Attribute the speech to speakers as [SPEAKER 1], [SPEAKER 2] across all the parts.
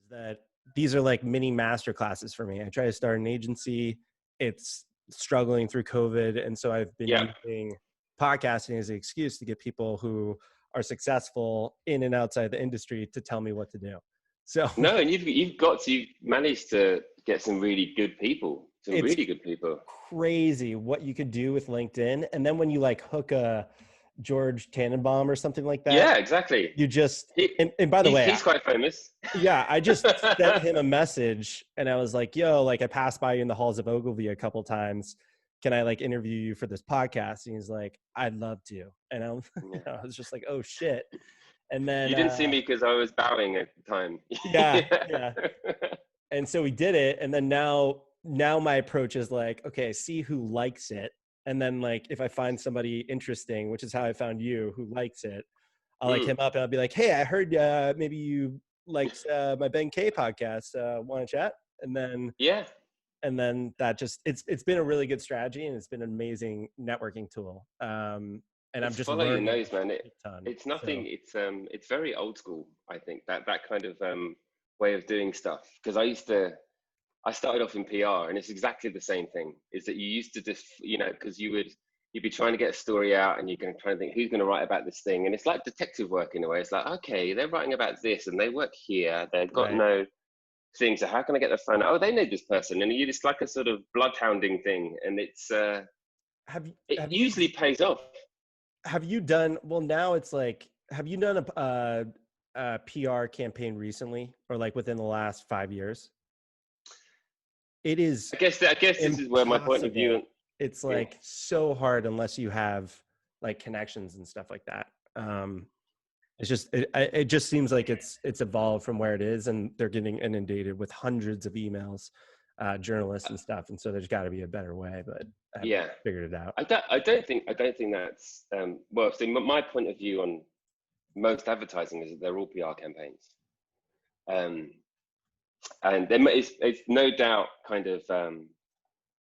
[SPEAKER 1] that these are like mini master classes for me. I try to start an agency. It's struggling through COVID. And so I've been using podcasting as an excuse to get people who are successful in and outside the industry to tell me what to do. So
[SPEAKER 2] no, and you've managed to get some really good people,
[SPEAKER 1] crazy what you could do with LinkedIn. And then when you like hook a George Tannenbaum or something like that.
[SPEAKER 2] Yeah, exactly.
[SPEAKER 1] You just, and by the way,
[SPEAKER 2] he's quite famous.
[SPEAKER 1] Yeah. I just sent him a message and I was like, yo, like I passed by you in the halls of Ogilvy a couple times. Can I like interview you for this podcast? And he's like, I'd love to. And I was just like, oh shit. And then
[SPEAKER 2] you didn't see me because I was bowing at the time.
[SPEAKER 1] Yeah. And so we did it. And then now my approach is like, okay, see who likes it. And then like, if I find somebody interesting, which is how I found you, who likes it, I'll like him up and I'll be like, hey, I heard maybe you liked my Ben K podcast. Want to chat? And then, and then that just, it's been a really good strategy and it's been an amazing networking tool. And I'm just
[SPEAKER 2] follow your nose, man.
[SPEAKER 1] It's
[SPEAKER 2] nothing. So. It's very old school. I think that kind of way of doing stuff. Because I started off in PR, and it's exactly the same thing. Is that you used to just, because you'd be trying to get a story out, and you're going to try to think who's going to write about this thing, and it's like detective work in a way. It's like, okay, they're writing about this, and they work here. They've got no thing. So how can I get the phone? Oh, they know this person, and it's like a sort of bloodhounding thing, and it's it usually pays off.
[SPEAKER 1] Have you done, well, now it's like, have you done a PR campaign recently or like within the last 5 years? It is.
[SPEAKER 2] I guess this is where my point of view.
[SPEAKER 1] It's like so hard unless you have like connections and stuff like that. It's just, it just seems like it's evolved from where it is, and they're getting inundated with hundreds of emails, journalists and stuff. And so there's got to be a better way, but I haven't figured it out.
[SPEAKER 2] I don't think that's well. So my point of view on most advertising is that they're all PR campaigns, and it's no doubt kind of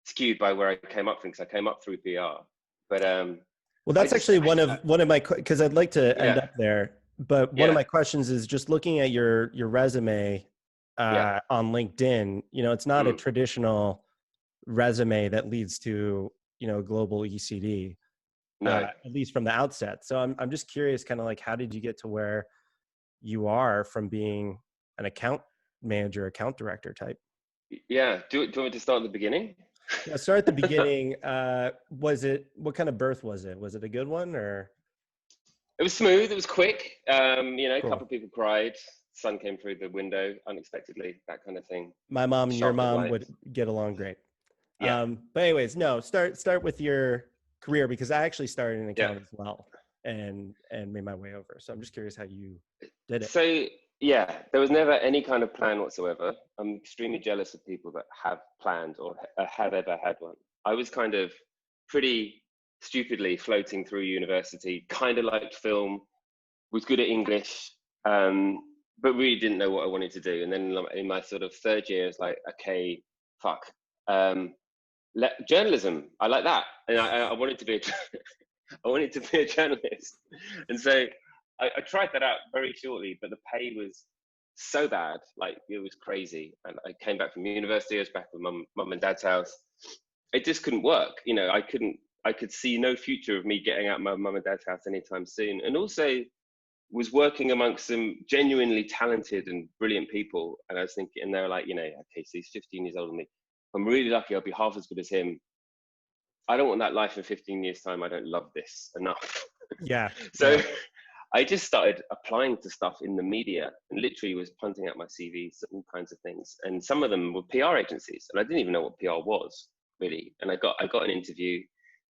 [SPEAKER 2] skewed by where I came up from, because I came up through PR. But
[SPEAKER 1] well, that's actually one of my, because I'd like to end up there. But one of my questions is just looking at your resume on LinkedIn. It's not a traditional resume that leads to global ECD, at least from the outset. So I'm just curious, kind of like, how did you get to where you are from being an account manager, account director type?
[SPEAKER 2] Yeah. Do you want me to start at the beginning?
[SPEAKER 1] Yeah, start at the beginning. What kind of birth was it? Was it a good one, or?
[SPEAKER 2] It was smooth. It was quick. A
[SPEAKER 1] Cool.
[SPEAKER 2] couple of people cried. Sun came through the window unexpectedly. That kind of thing.
[SPEAKER 1] My mom and your mom would get along great.
[SPEAKER 2] Yeah.
[SPEAKER 1] But anyways, no. Start with your career, because I actually started in account as well, and made my way over. So I'm just curious how you did it.
[SPEAKER 2] So there was never any kind of plan whatsoever. I'm extremely jealous of people that have planned or have ever had one. I was kind of pretty stupidly floating through university, kind of liked film, was good at English, but really didn't know what I wanted to do. And then in my sort of third year, it's like, okay, fuck, journalism. I like that, and I wanted to be a journalist. And so I tried that out very shortly, but the pay was so bad, like it was crazy. And I came back from university. I was back with mum and dad's house. It just couldn't work. I could see no future of me getting out of my mum and dad's house anytime soon. And also was working amongst some genuinely talented and brilliant people. And I was thinking, and they were like, okay, so he's 15 years older than me. I'm really lucky I'll be half as good as him. I don't want that life in 15 years' time. I don't love this enough.
[SPEAKER 1] Yeah.
[SPEAKER 2] So I just started applying to stuff in the media, and literally was punting out my CVs to all kinds of things. And some of them were PR agencies, and I didn't even know what PR was really. And I got an interview,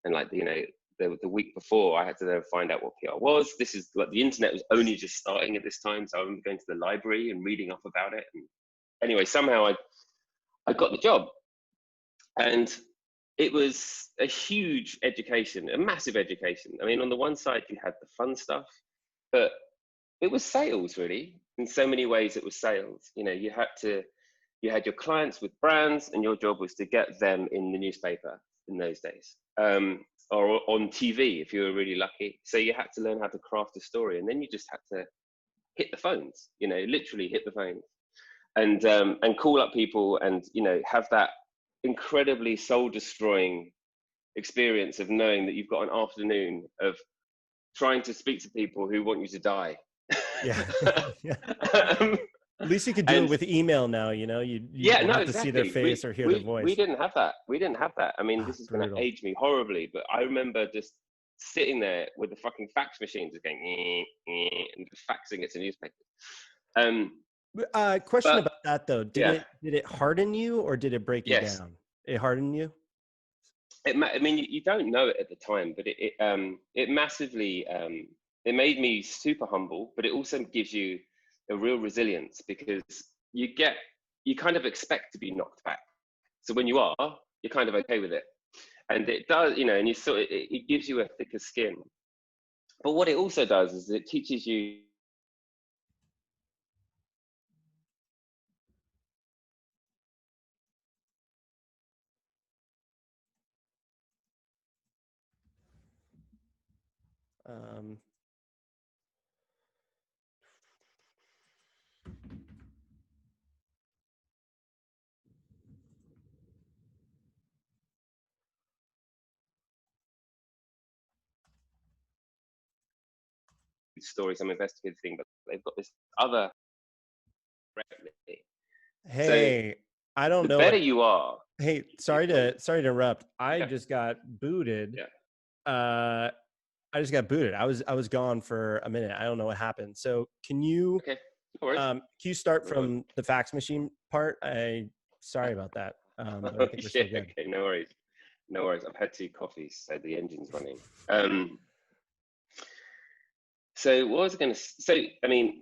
[SPEAKER 2] and the week before I had to find out what PR was. This is like, the internet was only just starting at this time, so I was going to the library and reading up about it. And anyway, somehow I got the job, and it was a huge education, a massive education. I mean, on the one side you had the fun stuff, but it was sales really. In so many ways it was sales. You had your clients with brands, and your job was to get them in the newspaper in those days, or on TV if you were really lucky. So you had to learn how to craft a story, and then you just had to hit the phones, literally hit the phones. and call up people and, you know, have that incredibly soul destroying experience of knowing that you've got an afternoon of trying to speak to people who want you to die.
[SPEAKER 1] Yeah. Yeah.
[SPEAKER 2] um,
[SPEAKER 1] At least you could do it with email now, you know, you
[SPEAKER 2] yeah,
[SPEAKER 1] don't
[SPEAKER 2] no,
[SPEAKER 1] have to see their
[SPEAKER 2] exactly.
[SPEAKER 1] face or hear their
[SPEAKER 2] We
[SPEAKER 1] voice.
[SPEAKER 2] didn't have that. We didn't have that. I mean, this is going to
[SPEAKER 1] Brutal.
[SPEAKER 2] age me horribly, but I remember just sitting there with the fucking fax machine just going and just faxing it to newspapers.
[SPEAKER 1] Question
[SPEAKER 2] But
[SPEAKER 1] about that though. Did
[SPEAKER 2] yeah,
[SPEAKER 1] it harden you or did it break you
[SPEAKER 2] yes.
[SPEAKER 1] down? It hardened you?
[SPEAKER 2] I mean, you don't know it at the time, but it massively, it made me super humble, but it also gives you a real resilience because you kind of expect to be knocked back. So when you are, you're kind of okay with it. And it does, you know, and you sort of, it gives you a thicker skin. But what it also does is it teaches you
[SPEAKER 1] Um,
[SPEAKER 2] stories, some investigative thing, but they've got this other. So
[SPEAKER 1] hey, I don't
[SPEAKER 2] the
[SPEAKER 1] know
[SPEAKER 2] better
[SPEAKER 1] what.
[SPEAKER 2] you are,
[SPEAKER 1] Hey,
[SPEAKER 2] you feel,
[SPEAKER 1] sorry to interrupt. I
[SPEAKER 2] yeah,
[SPEAKER 1] just got booted.
[SPEAKER 2] yeah.
[SPEAKER 1] Uh, I just got booted. I was gone for a minute. I don't know what happened. So
[SPEAKER 2] Okay, no worries.
[SPEAKER 1] can you start
[SPEAKER 2] No worries.
[SPEAKER 1] from the fax machine part? Sorry about that. But I
[SPEAKER 2] Oh
[SPEAKER 1] think we're still
[SPEAKER 2] shit.
[SPEAKER 1] good.
[SPEAKER 2] Okay, no worries. No worries. I've had 2 coffees, so the engine's running. So what was I going to? So I mean,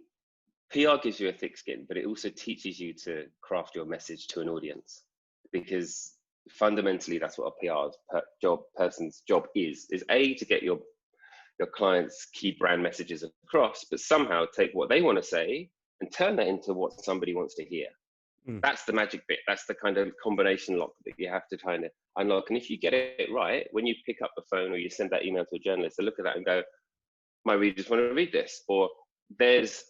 [SPEAKER 2] PR gives you a thick skin, but it also teaches you to craft your message to an audience, because fundamentally that's what a person's job is A, to get your clients' key brand messages across, but somehow take what they want to say and turn that into what somebody wants to hear.
[SPEAKER 1] Mm.
[SPEAKER 2] That's the magic bit. That's the kind of combination lock that you have to kind of unlock. And if you get it right, when you pick up the phone or you send that email to a journalist, they look at that and go, my readers want to read this, or there's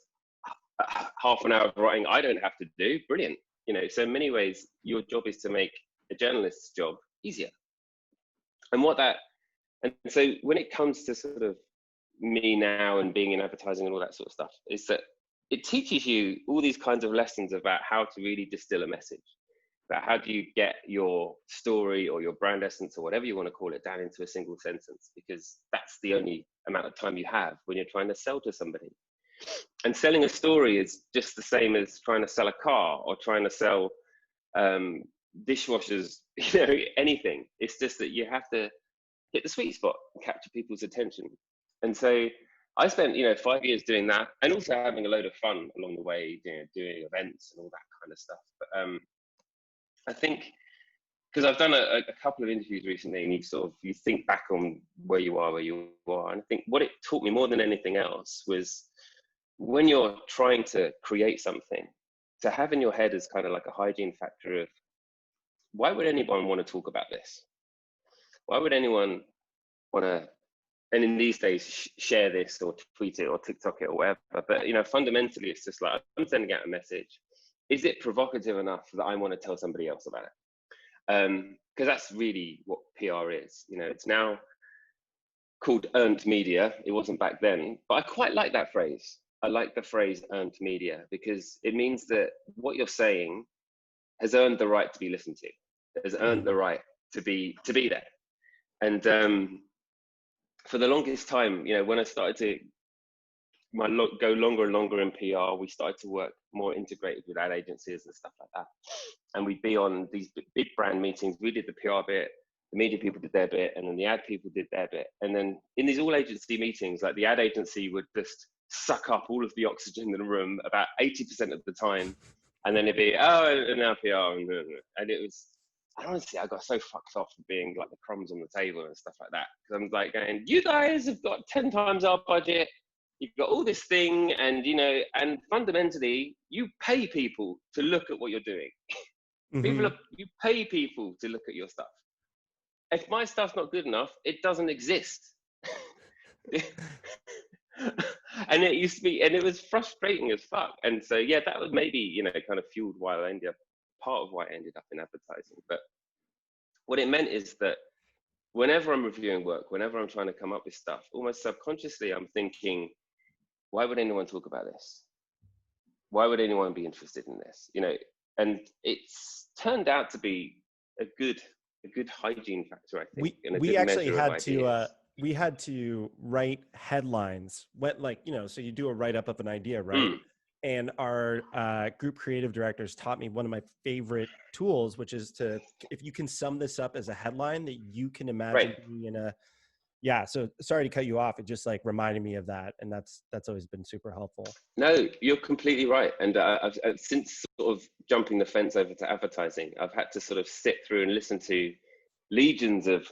[SPEAKER 2] half an hour of writing I don't have to do. Brilliant. You know, so in many ways, your job is to make a journalist's job easier. And so when it comes to sort of me now and being in advertising and all that sort of stuff, is that it teaches you all these kinds of lessons about how to really distill a message, about how do you get your story or your brand essence or whatever you want to call it down into a single sentence, because that's the only amount of time you have when you're trying to sell to somebody. And selling a story is just the same as trying to sell a car or trying to sell dishwashers, you know, anything. It's just that you have to hit the sweet spot and capture people's attention. And so I spent, 5 years doing that, and also having a load of fun along the way, doing events and all that kind of stuff. But I think, because I've done a couple of interviews recently, and you think back on where you are, and I think what it taught me more than anything else was, when you're trying to create something, to have in your head as kind of like a hygiene factor of, why would anyone want to talk about this? Why would anyone want to, and in these days, share this or tweet it or TikTok it or whatever? But fundamentally, it's just like, I'm sending out a message. Is it provocative enough that I want to tell somebody else about it? Because that's really what PR is. It's now called earned media. It wasn't back then, but I quite like that phrase. I like the phrase earned media, because it means that what you're saying has earned the right to be listened to, has earned the right to be there. And for the longest time, when I started to go longer and longer in PR, we started to work more integrated with ad agencies and stuff like that. And we'd be on these big brand meetings. We did the PR bit, the media people did their bit, and then the ad people did their bit. And then in these all agency meetings, like, the ad agency would just suck up all of the oxygen in the room about 80% of the time. And then it'd be, and now PR. And it was, honestly, I got so fucked off for being like the crumbs on the table and stuff like that. Because I'm like going, you guys have got 10 times our budget. You've got all this thing, and and fundamentally, you pay people to look at what you're doing. You pay people to look at your stuff. If my stuff's not good enough, it doesn't exist. And it used to be, and it was frustrating as fuck. And so, yeah, that was maybe, you know, kind of fueled why I ended up, part of why I ended up in advertising. But what it meant is that whenever I'm reviewing work, whenever I'm trying to come up with stuff, almost subconsciously, I'm thinking, why would anyone talk about this? Why would anyone be interested in this? You know, and it's turned out to be a good hygiene factor, I think, and a
[SPEAKER 1] We
[SPEAKER 2] good
[SPEAKER 1] actually
[SPEAKER 2] measure of
[SPEAKER 1] had
[SPEAKER 2] ideas.
[SPEAKER 1] we had to write headlines, what, like, you know, so you do a write up of an idea, right?
[SPEAKER 2] Mm,
[SPEAKER 1] And our group creative directors taught me one of my favorite tools, which is to, if you can sum this up as a headline that you can
[SPEAKER 2] right.
[SPEAKER 1] imagine being in a, yeah. So sorry to cut you off. It just like reminded me of that. And that's always been super helpful.
[SPEAKER 2] No, you're completely right. And I've since sort of jumping the fence over to advertising, I've had to sort of sit through and listen to legions of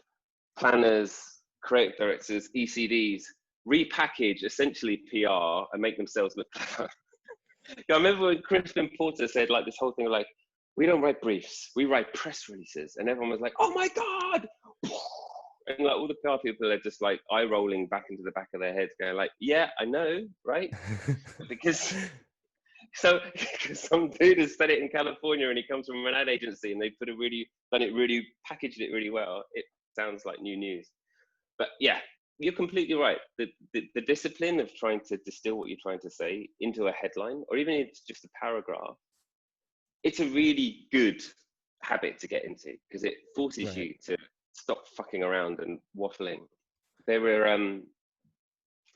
[SPEAKER 2] planners, creative directors, ECDs repackage essentially PR and make themselves look clever. I remember when Crispin Porter said like this whole thing like, we don't write briefs, we write press releases. And everyone was like, oh my God. And like all the PR people are just like eye rolling back into the back of their heads going like, yeah, I know, right? Because so because some dude has said it in California and he comes from an ad agency and they put a really done it really packaged it really well. It sounds like new news. But yeah, you're completely right. The discipline of trying to distill what you're trying to say into a headline, or even if it's just a paragraph, it's a really good habit to get into because it forces
[SPEAKER 1] Right.
[SPEAKER 2] you to stop fucking around and waffling. There were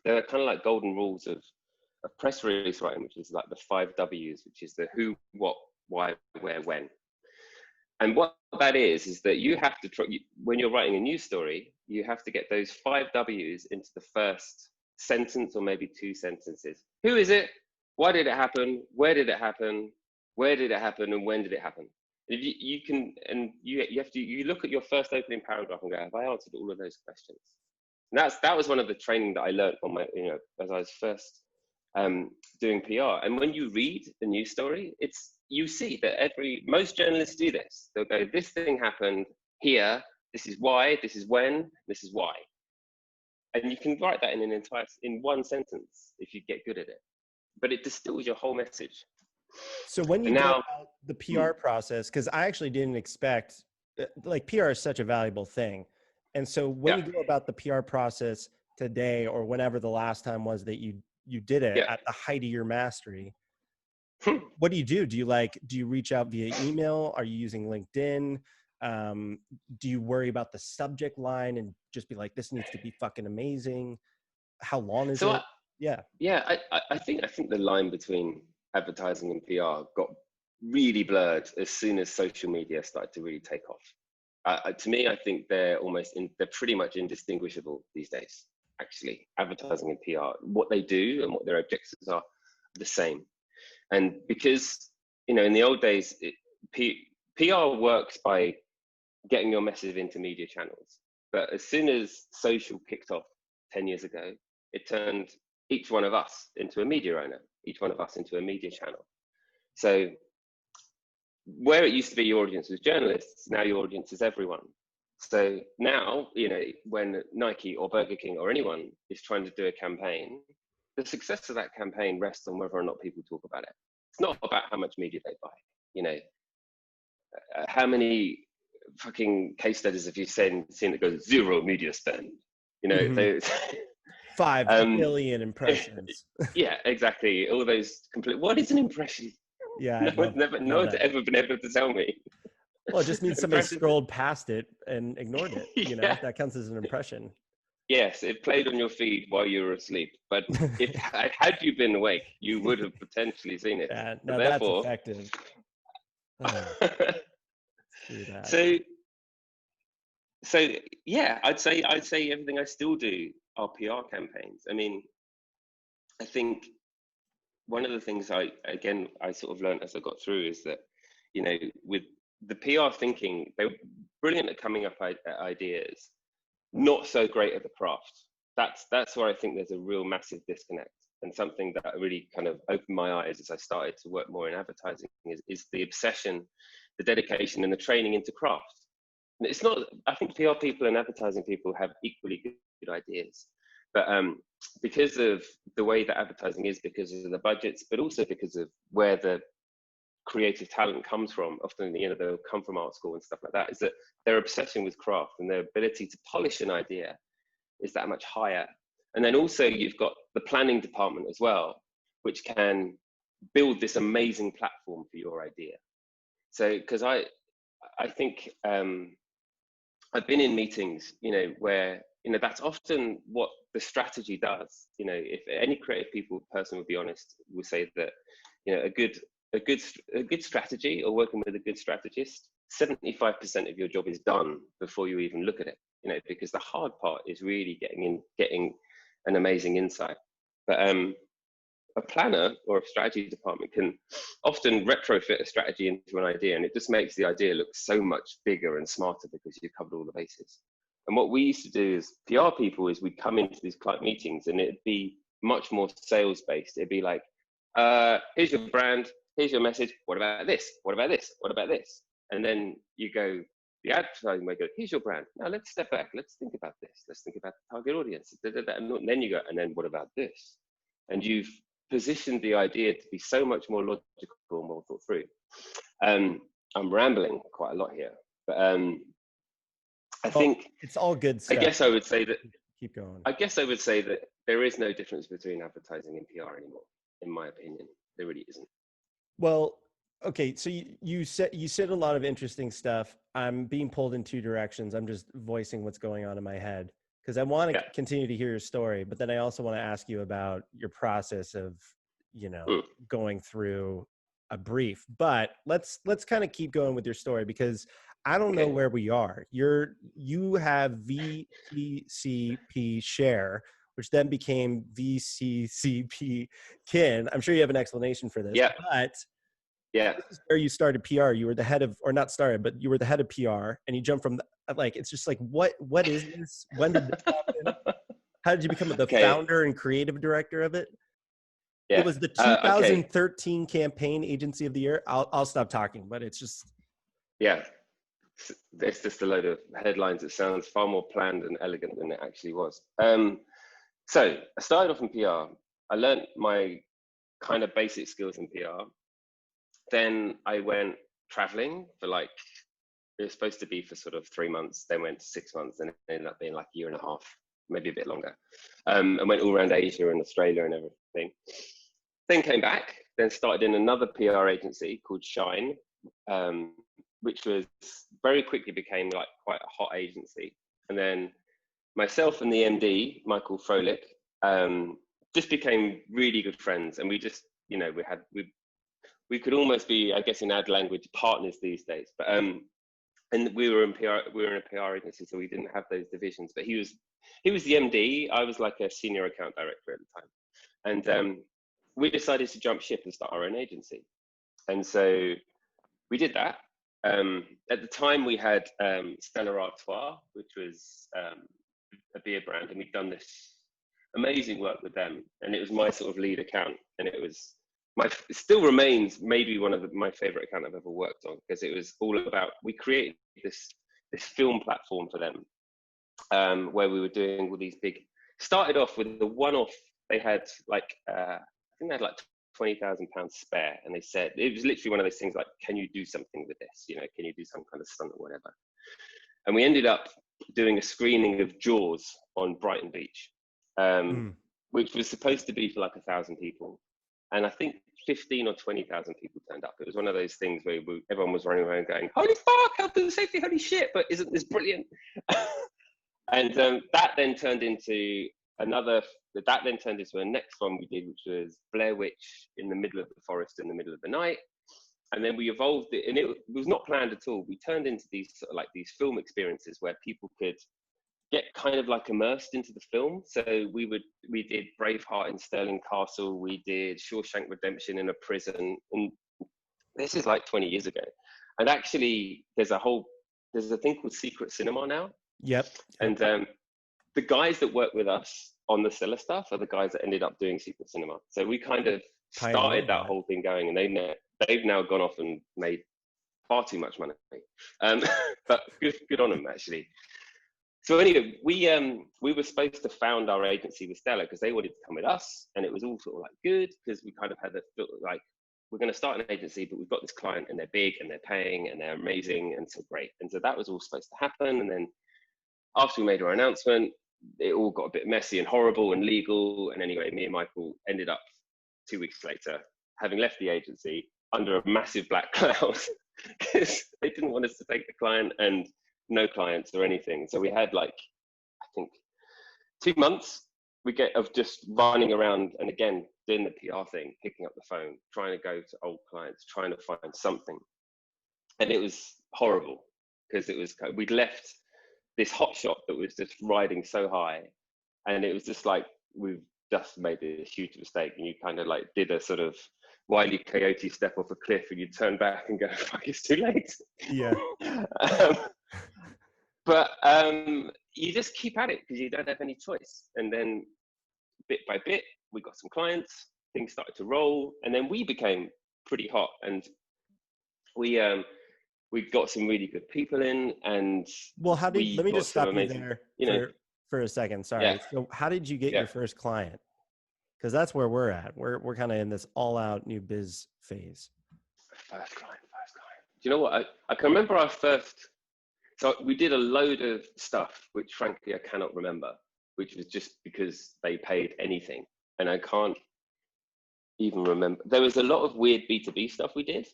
[SPEAKER 2] kind of like golden rules of press release writing, which is like the 5 W's, which is the who, what, why, where, when. And what that is that you have to try, when you're writing a news story, you have to get those 5 W's into the first sentence or maybe 2 sentences. Who is it? Why did it happen? Where did it happen? Where did it happen? And when did it happen? If you can, and you have to, you look at your first opening paragraph and go, have I answered all of those questions? And that was one of the training that I learned on my, you know, as I was first doing PR. And when you read the news story, you see that most journalists do this. They'll go, this thing happened here, this is why, this is when, this is why. And you can write that in one sentence if you get good at it. But it distills your whole message.
[SPEAKER 1] So when you
[SPEAKER 2] And
[SPEAKER 1] go
[SPEAKER 2] now,
[SPEAKER 1] about the PR process, because I actually didn't expect, like, PR is such a valuable thing. And so when
[SPEAKER 2] yeah,
[SPEAKER 1] you go about the PR process today, or whenever the last time was that you did it
[SPEAKER 2] yeah.
[SPEAKER 1] at the height of your mastery, what do you do? Do you reach out via email? Are you using LinkedIn? Do you worry about the subject line and just be like, this needs to be fucking amazing? How long is
[SPEAKER 2] So
[SPEAKER 1] it? Yeah.
[SPEAKER 2] yeah, I think the line between advertising and PR got really blurred as soon as social media started to really take off. To me, I think they're pretty much indistinguishable these days. Actually, advertising and PR, what they do and what their objectives are the same. And because, you know, in the old days, PR works by getting your message into media channels. But as soon as social kicked off 10 years ago, it turned each one of us into a media owner, each one of us into a media channel. So where it used to be your audience was journalists, now your audience is everyone. So now, you know, when Nike or Burger King or anyone is trying to do a campaign, the success of that campaign rests on whether or not people talk about it. It's not about how much media they buy. You know, how many fucking case studies have you seen that goes 0 media spend? You know,
[SPEAKER 1] Mm-hmm.
[SPEAKER 2] they,
[SPEAKER 1] 5 billion impressions.
[SPEAKER 2] yeah, exactly. All those complete. What is an impression?
[SPEAKER 1] Yeah,
[SPEAKER 2] No one's
[SPEAKER 1] love
[SPEAKER 2] ever
[SPEAKER 1] that.
[SPEAKER 2] been able to tell me.
[SPEAKER 1] Well, it just means somebody
[SPEAKER 2] Impression.
[SPEAKER 1] scrolled past it and ignored it. You know,
[SPEAKER 2] Yeah.
[SPEAKER 1] that counts as an impression.
[SPEAKER 2] Yes, it played on your feed while you were asleep. But if had you been awake, you would have potentially seen it.
[SPEAKER 1] Yeah,
[SPEAKER 2] And
[SPEAKER 1] now that's
[SPEAKER 2] therefore,
[SPEAKER 1] effective. Screw that.
[SPEAKER 2] so so yeah, I'd say everything I still do are PR campaigns. I mean, I think one of the things I sort of learned as I got through is that, you know, with the PR thinking, they were brilliant at coming up at ideas, not so great at the craft. That's where I think there's a real massive disconnect, and something that really kind of opened my eyes as I started to work more in advertising is the obsession, the dedication, and the training into craft. And it's not. I think PR people and advertising people have equally good ideas, But because of the way that advertising is, because of the budgets, but also because of where the creative talent comes from, often, you know, they'll come from art school and stuff like that, is that their obsession with craft and their ability to polish an idea is that much higher. And then also you've got the planning department as well, which can build this amazing platform for your idea. So, because I think I've been in meetings, you know, where, you know, that's often what the strategy does. You know, if any creative person would be honest, would say that, you know, a good strategy, or working with a good strategist, 75% of your job is done before you even look at it. You know, because the hard part is really getting an amazing insight. But a planner or a strategy department can often retrofit a strategy into an idea, and it just makes the idea look so much bigger and smarter because you've covered all the bases. And what we used to do as PR people is we'd come into these client meetings and it'd be much more sales based. It'd be like, here's your brand, here's your message, what about this? What about this? What about this? And then you go, the advertising may go, here's your brand. Now let's step back. Let's think about this. Let's think about the target audience. And then you go, and then what about this? And you've positioned the idea to be so much more logical and more thought through. I'm rambling quite a lot here, but I think
[SPEAKER 1] it's all good stuff.
[SPEAKER 2] I guess I would say that,
[SPEAKER 1] keep going.
[SPEAKER 2] I guess I would say that there is no difference between advertising and PR anymore, in my opinion. There really isn't.
[SPEAKER 1] Well, okay, so you said a lot of interesting stuff. I'm being pulled in two directions. I'm just voicing what's going on in my head because I want to continue to hear your story, but then I also want to ask you about your process of, you know, going through a brief. But let's kind of keep going with your story because I don't know where we are. You have VCCP share, which then became VCCP kin. I'm sure you have an explanation for this.
[SPEAKER 2] Yeah.
[SPEAKER 1] But
[SPEAKER 2] yeah,
[SPEAKER 1] this is where you started PR. You were the head of, or not started, but you were the head of PR, and you jumped from like, it's just like, what is this? When did this happen? How did you become the founder and creative director of it?
[SPEAKER 2] Yeah.
[SPEAKER 1] It was the 2013 campaign agency of the year. I'll stop talking, but it's just.
[SPEAKER 2] Yeah. It's just a load of headlines. It sounds far more planned and elegant than it actually was. So I started off in PR. I learned my kind of basic skills in PR. Then I went traveling for like, it was supposed to be for sort of 3 months, then went to 6 months, and it ended up being like a year and a half, maybe a bit longer. And went all around Asia and Australia and everything. Then came back, then started in another PR agency called Shine, which was very quickly became like quite a hot agency. And then myself and the MD, Michael Froelich, just became really good friends. And we just, you know, we could almost be, I guess in ad language, partners these days. But and we were in a PR agency, so we didn't have those divisions. But he was the MD. I was like a senior account director at the time. And we decided to jump ship and start our own agency. And so we did that. At the time we had Stella Artois, which was a beer brand, and we'd done this amazing work with them. And it was my sort of lead account. And it still remains maybe one of my favorite account I've ever worked on, because it was all about, we created this film platform for them, where we were doing all these big, started off with the one-off. They had like, I think they had like £20,000 spare, and they said, it was literally one of those things like, can you do something with this? You know, can you do some kind of stunt or whatever? And we ended up doing a screening of Jaws on Brighton Beach, which was supposed to be for like 1,000 people. And I think 15 or 20,000 people turned up. It was one of those things where everyone was running around going, holy fuck, health and safety, holy shit, but isn't this brilliant? And that then turned into a next one we did, which was Blair Witch in the middle of the forest in the middle of the night. And then we evolved it, and it was not planned at all. We turned into these sort of like these film experiences where people could get kind of like immersed into the film. So we did Braveheart in Stirling Castle, we did Shawshank Redemption in a prison, and this is like 20 years ago. And actually there's a thing called Secret Cinema now.
[SPEAKER 1] Yep.
[SPEAKER 2] And the guys that work with us on the Stella stuff are the guys that ended up doing Secret Cinema. So we kind of started that whole thing going, and they've now gone off and made far too much money. But good on them, actually. So anyway, we were supposed to found our agency with Stella because they wanted to come with us, and it was all sort of like good because we kind of had like, we're going to start an agency, but we've got this client and they're big and they're paying and they're amazing and so great. And so that was all supposed to happen. And then after we made our announcement, it all got a bit messy and horrible and legal. And anyway, me and Michael ended up 2 weeks later having left the agency under a massive black cloud because they didn't want us to take the client and no clients or anything. So we had like, I think 2 months of just running around and again, doing the PR thing, picking up the phone, trying to go to old clients, trying to find something. And it was horrible because we'd left this hot shot that was just riding so high. And it was just like, we've just made a huge mistake. And you kind of like did a sort of Wile E. Coyote step off a cliff and you turn back and go, fuck, it's too late.
[SPEAKER 1] Yeah.
[SPEAKER 2] But you just keep at it because you don't have any choice. And then bit by bit, we got some clients, things started to roll, and then we became pretty hot. And we got some really good people in. And
[SPEAKER 1] well, let me just stop
[SPEAKER 2] amazing,
[SPEAKER 1] you there for a second. Sorry. Yeah. So how did you get your first client? Because that's where we're at. We're kind of in this all-out new biz phase.
[SPEAKER 2] First client. Do you know what? I can remember our first. So we did a load of stuff, which frankly I cannot remember, which was just because they paid anything. And I can't even remember. There was a lot of weird B2B stuff we did,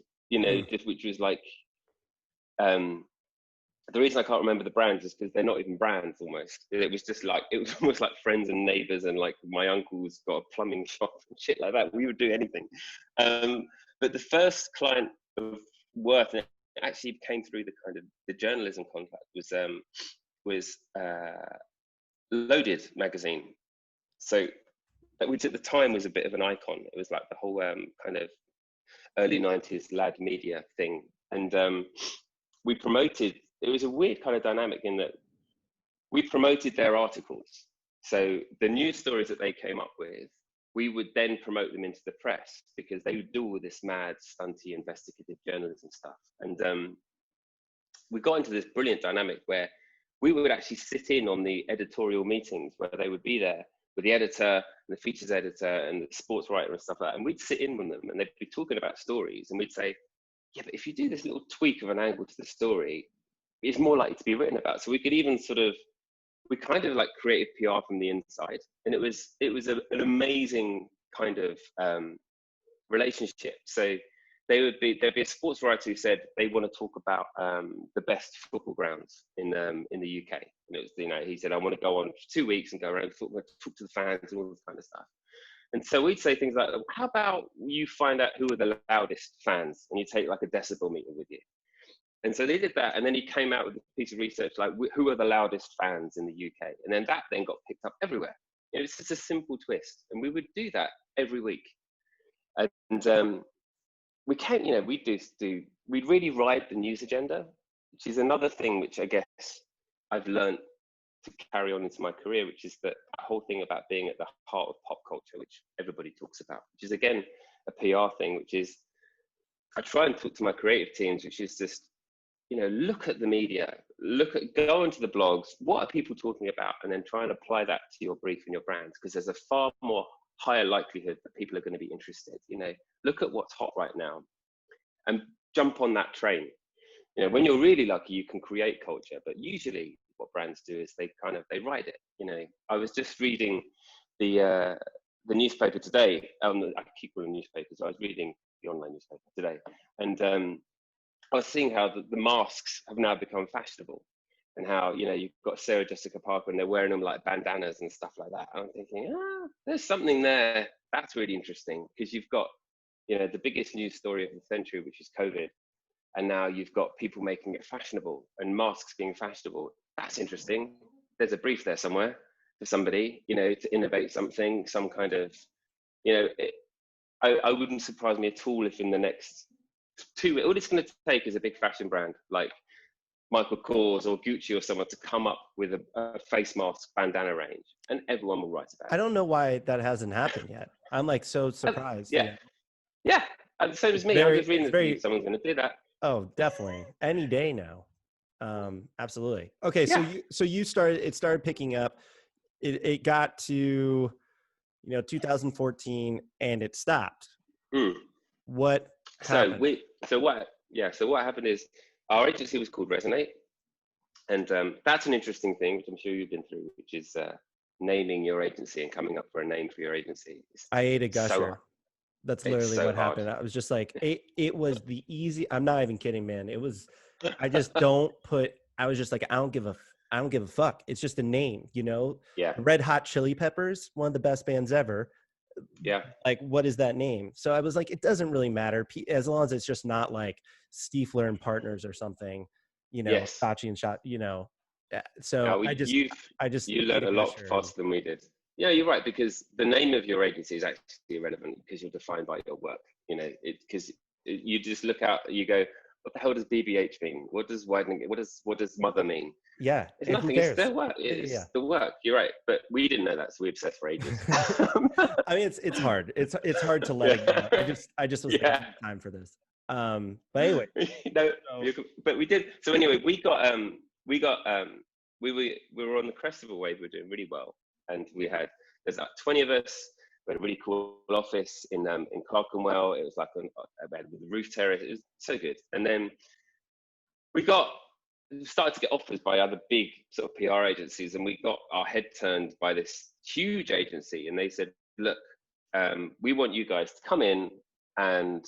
[SPEAKER 2] just which was like, the reason I can't remember the brands is because they're not even brands almost. It was just like, it was almost like friends and neighbors and like my uncle's got a plumbing shop and shit like that. We would do anything. But the first client of worth, and it actually came through the kind of the journalism contact, was Loaded magazine. So which at the time was a bit of an icon. It was like the whole kind of early 90s lad media thing. And we promoted, it was a weird kind of dynamic in that we promoted their articles. So the news stories that they came up with, we would then promote them into the press because they would do all this mad, stunty, investigative journalism stuff. And we got into this brilliant dynamic where we would actually sit in on the editorial meetings where they would be there with the editor and the features editor and the sports writer and stuff like that. And we'd sit in with them and they'd be talking about stories and we'd say, yeah, but if you do this little tweak of an angle to the story, it's more likely to be written about. So we could even we kind of like created PR from the inside. And it was an amazing kind of relationship. So there'd be a sports writer who said they want to talk about the best football grounds in the UK. And it was, he said, I want to go on for 2 weeks and go around football, talk to the fans and all this kind of stuff. And so we'd say things like, how about you find out who are the loudest fans and you take like a decibel meter with you? And so they did that. And then he came out with a piece of research, like who are the loudest fans in the UK? And then that then got picked up everywhere. It's just a simple twist. And we would do that every week. And we can't, we'd really ride the news agenda, which is another thing which I guess I've learned to carry on into my career, which is that whole thing about being at the heart of pop culture, which everybody talks about, which is again a PR thing, which is I try and talk to my creative teams, which is just, look at the media, go into the blogs, what are people talking about, and then try and apply that to your brief and your brand, because there's a far more higher likelihood that people are going to be interested. Look at what's hot right now and jump on that train. When you're really lucky, you can create culture, but usually what brands do is they ride it. I was just reading the newspaper today. I keep calling newspapers. I was reading the online newspaper today, and I was seeing how the masks have now become fashionable, and how you've got Sarah Jessica Parker and they're wearing them like bandanas and stuff like that. I'm thinking, there's something there that's really interesting, because you've got the biggest news story of the century, which is COVID, and now you've got people making it fashionable and masks being fashionable. That's interesting. There's a brief there somewhere for somebody, to innovate something, some kind of, I wouldn't surprise me at all if in the next all it's going to take is a big fashion brand like Michael Kors or Gucci or someone to come up with a face mask bandana range, and everyone will write about it.
[SPEAKER 1] I don't know why that hasn't happened yet. I'm like so surprised.
[SPEAKER 2] Yeah. And the same as me. I'm just reading the feed. Someone's going to do that.
[SPEAKER 1] Oh, definitely. Any day now. Absolutely. Okay.
[SPEAKER 2] Yeah.
[SPEAKER 1] So you started picking up, it got to, 2014 and it stopped.
[SPEAKER 2] Mm.
[SPEAKER 1] What
[SPEAKER 2] So
[SPEAKER 1] happened?
[SPEAKER 2] so what happened is our agency was called Resonate, and that's an interesting thing, which I'm sure you've been through, which is naming your agency and coming up for a name for your agency.
[SPEAKER 1] I ate a
[SPEAKER 2] So
[SPEAKER 1] gusher. That's
[SPEAKER 2] it's
[SPEAKER 1] literally
[SPEAKER 2] so
[SPEAKER 1] what
[SPEAKER 2] hard.
[SPEAKER 1] happened. I was just like, it was the easy. I'm not even kidding, man. It was, I just don't put, I was just like, I don't give a fuck. It's just a name,
[SPEAKER 2] Yeah,
[SPEAKER 1] Red Hot Chili Peppers, one of the best bands ever.
[SPEAKER 2] yeah,
[SPEAKER 1] Like, what is that name? So I was like, it doesn't really matter as long as it's just not like Stiefler and Partners or something,
[SPEAKER 2] yes.
[SPEAKER 1] Saatchi and Shot, So
[SPEAKER 2] Now
[SPEAKER 1] I just
[SPEAKER 2] you
[SPEAKER 1] ate
[SPEAKER 2] learned
[SPEAKER 1] a
[SPEAKER 2] a lot
[SPEAKER 1] gusher and
[SPEAKER 2] faster than we did. Yeah, you're right, because the name of your agency is actually irrelevant because you're defined by your work. Because you just look out, you go, what the hell does BBH mean? What does widening? What does mother mean?
[SPEAKER 1] yeah.
[SPEAKER 2] It's
[SPEAKER 1] And who
[SPEAKER 2] nothing. It's
[SPEAKER 1] cares?
[SPEAKER 2] their work.
[SPEAKER 1] Yeah.
[SPEAKER 2] It's the work. You're right, but we didn't know that, so we obsessed for ages.
[SPEAKER 1] I mean, it's hard. It's hard to let it go.
[SPEAKER 2] Yeah,
[SPEAKER 1] I just was like, I
[SPEAKER 2] yeah.
[SPEAKER 1] don't have time for this. But anyway,
[SPEAKER 2] No,
[SPEAKER 1] so
[SPEAKER 2] but we did. So anyway, we were on the crest of a wave. We were doing really well, and there's like 20 of us. We had a really cool office in Clerkenwell. It was like with a roof terrace. It was so good. And then we started to get offers by other big sort of PR agencies, and we got our head turned by this huge agency, and they said, "Look, we want you guys to come in and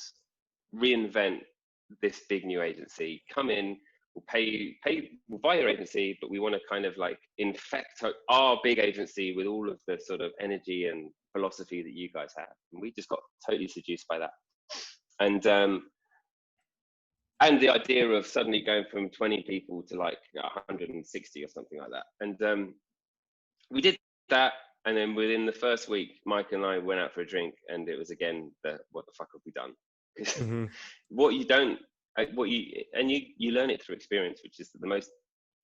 [SPEAKER 2] reinvent this big new agency. Come in, we'll buy your agency, but we want to kind of like infect our big agency with all of the sort of energy and philosophy that you guys have." And we just got totally seduced by that. And the idea of suddenly going from 20 people to like 160 or something like that. And we did that. And then within the first week, Mike and I went out for a drink, and it was again what the fuck have we done? Because
[SPEAKER 1] mhm.
[SPEAKER 2] what you don't, what you learn it through experience, which is the most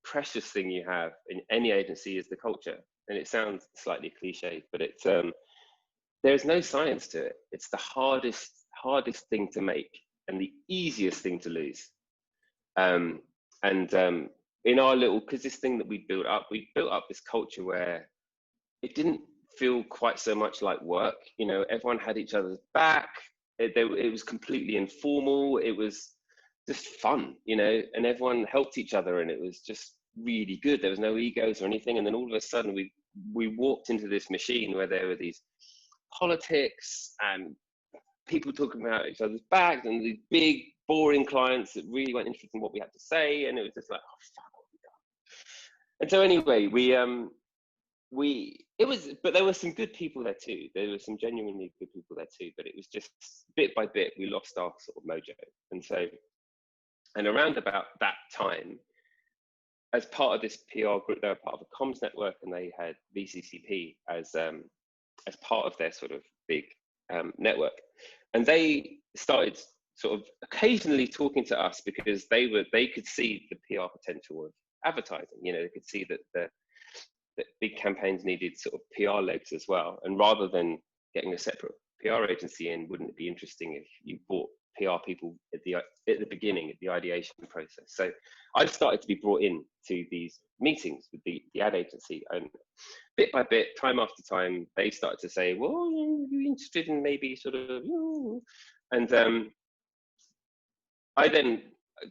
[SPEAKER 2] precious thing you have in any agency is the culture. And it sounds slightly cliche, but there's no science to it. It's the hardest thing to make and the easiest thing to lose. And in our little, because this thing that we built up this culture where it didn't feel quite so much like work. Everyone had each other's back. It was completely informal. It was just fun, and everyone helped each other, and it was just really good. There was no egos or anything. And then all of a sudden, we walked into this machine where there were these politics and people talking about each other's backs and these big, boring clients that really weren't interested in what we had to say. And it was just like, oh fuck, what have we done? And so anyway, but there were some good people there too. There were some genuinely good people there too. But it was just bit by bit, we lost our sort of mojo. And around about that time, as part of this PR group, they were part of a comms network, and they had VCCP as part of their sort of big network. And they started sort of occasionally talking to us because they could see the PR potential of advertising. They could see that big campaigns needed sort of PR legs as well. And rather than getting a separate PR agency in, wouldn't it be interesting if you bought PR people at the beginning of the ideation process? So I started to be brought in to these meetings with the ad agency, and bit by bit, time after time, they started to say, "Well, are you interested in maybe sort of?" And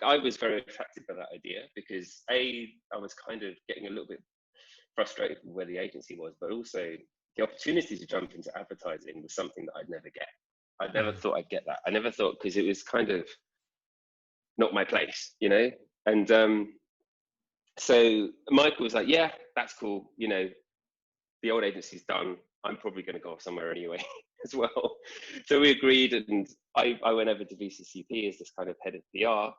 [SPEAKER 2] I was very attracted by that idea because I was kind of getting a little bit frustrated with where the agency was, but also the opportunity to jump into advertising was something that I'd never get. I never thought I'd get that. I never thought, because it was kind of not my place, And so Michael was like, "Yeah, that's cool. The old agency's done. I'm probably going to go off somewhere anyway as well." So we agreed, and I went over to VCCP as this kind of head of PR.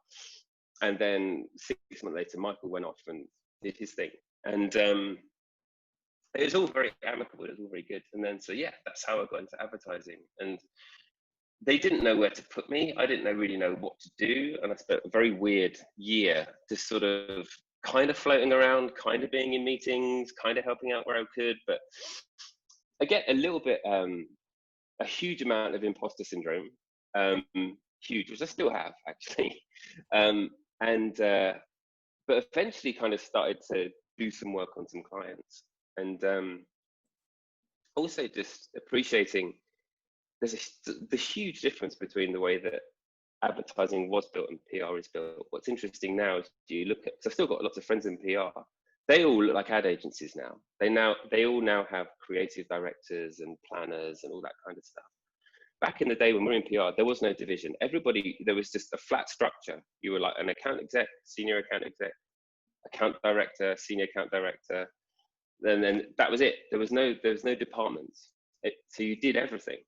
[SPEAKER 2] And then 6 months later, Michael went off and did his thing. And it was all very amicable. It was all very good. And then, so yeah, that's how I got into advertising. And they didn't know where to put me. I didn't really know what to do. And I spent a very weird year just sort of kind of floating around, kind of being in meetings, kind of helping out where I could. But I get a little bit, a huge amount of imposter syndrome, huge, which I still have actually. And but eventually kind of started to do some work on some clients, and also just appreciating there's the huge difference between the way that advertising was built and PR is built. What's interesting now is you look at, because I've still got lots of friends in PR, they all look like ad agencies now. They all now have creative directors and planners and all that kind of stuff. Back in the day when we were in PR, there was no division. There was just a flat structure. You were like an account exec, senior account exec, account director, senior account director, and then that was it. There was no departments. So you did everything.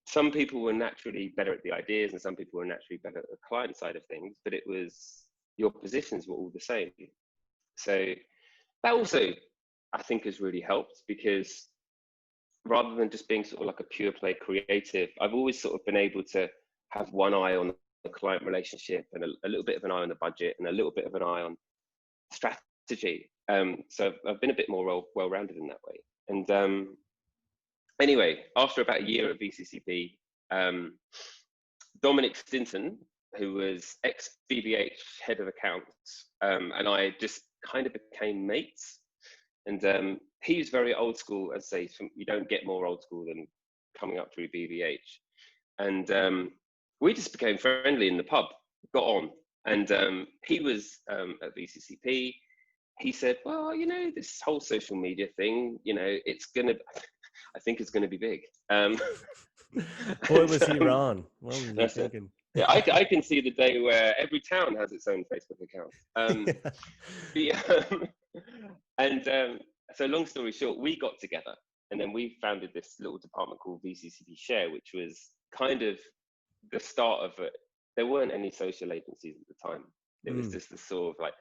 [SPEAKER 2] Some people were naturally better at the ideas, and some people were naturally better at the client side of things. But it was, your positions were all the same. So that also, I think, has really helped, because rather than just being sort of like a pure play creative, I've always sort of been able to have one eye on the client relationship and a little bit of an eye on the budget and a little bit of an eye on strategy. So I've been a bit more well-rounded in that way. And anyway, after about a year at VCCP, Dominic Stinson, who was ex-BBH head of accounts, and I just kind of became mates. And he was very old school, as I say, you don't get more old school than coming up through BBH. And we just became friendly in the pub, got on. And he was at VCCP. He said, well, this whole social media thing, I think it's going to be big.
[SPEAKER 1] Boy, was he wrong. What was he thinking?
[SPEAKER 2] Yeah, I can see the day where every town has its own Facebook account. So long story short, we got together and then we founded this little department called VCCP Share, which was kind of the start of it. There weren't any social agencies at the time. It was just the sort of like,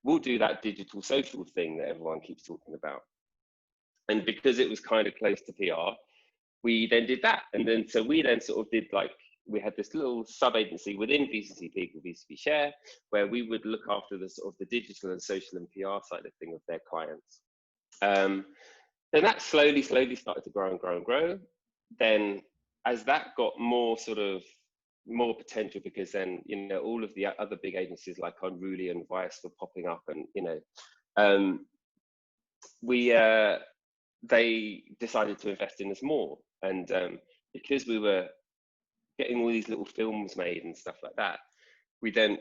[SPEAKER 2] we'll do that digital social thing that everyone keeps talking about. And because it was kind of close to PR, we then did that. And then, so we then sort of did like, we had this little sub-agency within VCCP called VCCP Share, where we would look after the sort of the digital and social and PR side of thing of their clients. Then that slowly started to grow and grow and grow. Then as that got more potential, because then, all of the other big agencies like Unruly and Vice were popping up, and, they decided to invest in us more. And because we were getting all these little films made and stuff like that, we then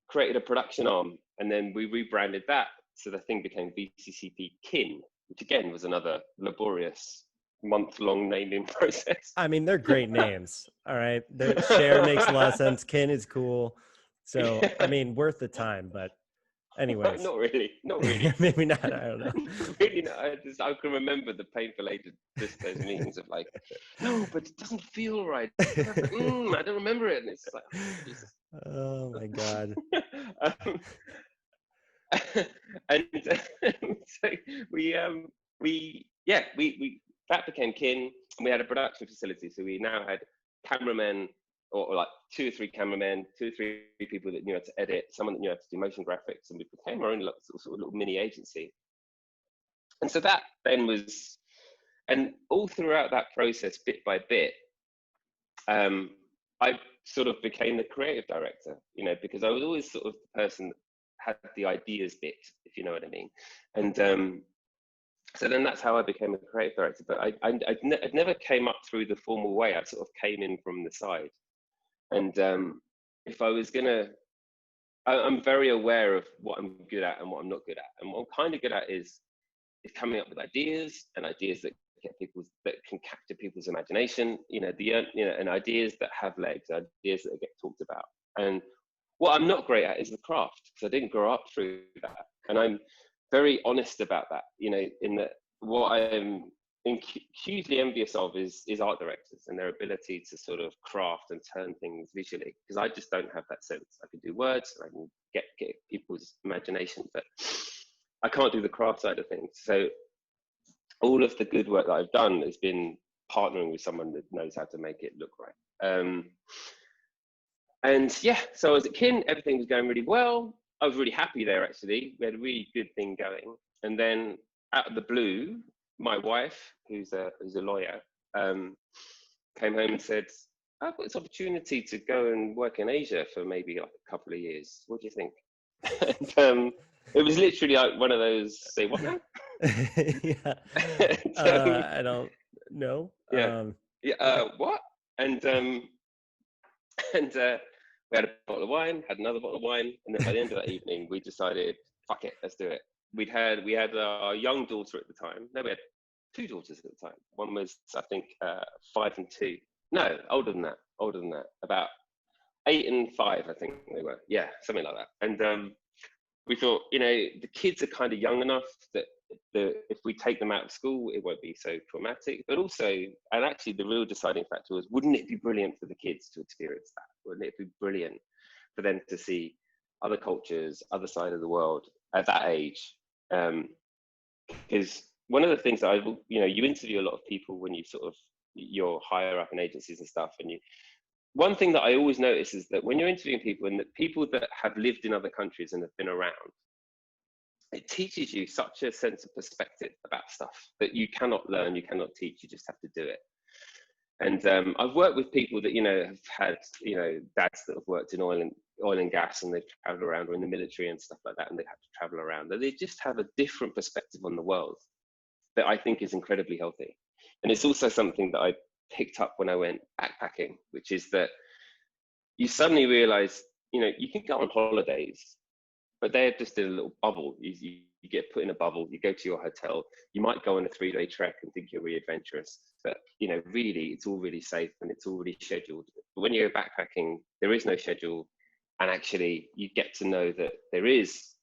[SPEAKER 2] created a production arm, and then we rebranded that. So the thing became VCCP Kin, which again was another laborious month-long naming process.
[SPEAKER 1] I mean, they're great names. All right. The Share makes a lot of sense. Kin is cool. So, I mean, worth the time, but anyways.
[SPEAKER 2] Not really.
[SPEAKER 1] Maybe not. I don't know.
[SPEAKER 2] Really not. I can remember the painful those meetings of like, no, but it doesn't feel right. I don't remember it. And it's like, oh, Jesus.
[SPEAKER 1] Oh my God.
[SPEAKER 2] And so we that became Kin, and we had a production facility. So we now had cameramen, or like 2 or 3 cameramen, 2 or 3 people that knew how to edit, someone that knew how to do motion graphics, and we became our own sort of little mini agency. And so that then was, and all throughout that process, bit by bit, I sort of became the creative director, because I was always sort of the person that had the ideas bit, if you know what I mean. And so then that's how I became a creative director. But I'd never came up through the formal way. I sort of came in from the side. And if I was I'm very aware of what I'm good at and what I'm not good at. And what I'm kind of good at is coming up with ideas, and ideas that can capture people's imagination, and ideas that have legs, ideas that get talked about. And what I'm not great at is the craft, because I didn't grow up through that. And I'm very honest about that, in that what I'm hugely envious of is art directors and their ability to sort of craft and turn things visually, because I just don't have that sense. I can do words, I can get people's imagination, but I can't do the craft side of things. So all of the good work that I've done has been partnering with someone that knows how to make it look right. And yeah, so I was at Kin, everything was going really well. I was really happy there, actually. We had a really good thing going. And then out of the blue, my wife, who's a lawyer, came home and said, I've got this opportunity to go and work in Asia for maybe like a couple of years. What do you think? And it was literally like one of those, say what now?
[SPEAKER 1] Yeah.
[SPEAKER 2] And,
[SPEAKER 1] I don't know.
[SPEAKER 2] yeah, yeah, what? And and we had a bottle of wine, had another bottle of wine, and then by the end of that evening, we decided, fuck it, let's do it. We had our young daughter at the time. No, we had two daughters at the time. One was, I think, 5 and 2. No, older than that. Older than that. About 8 and 5, I think they were. Yeah, something like that. And we thought, you know, the kids are kind of young enough that if we take them out of school, it won't be so traumatic. But also, and actually, the real deciding factor was, wouldn't it be brilliant for the kids to experience that? Wouldn't it be brilliant for them to see other cultures, other side of the world at that age? Because one of the things that you interview a lot of people when you're higher up in agencies and stuff, and one thing that I always notice is that when you're interviewing people, and the people that have lived in other countries and have been around, it teaches you such a sense of perspective about stuff that you cannot learn, you cannot teach, you just have to do it. And I've worked with people that, have had, dads that have worked in oil and gas, and they've traveled around, or in the military and stuff like that, and they've had to travel around. And they just have a different perspective on the world that I think is incredibly healthy. And it's also something that I picked up when I went backpacking, which is that you suddenly realize, you can go on holidays, but they're just in a little bubble. You get put in a bubble, you go to your hotel, you might go on a 3-day trek and think you're really adventurous, but really it's all really safe and it's all really scheduled. But when you go backpacking, there is no schedule, and actually you get to know that there is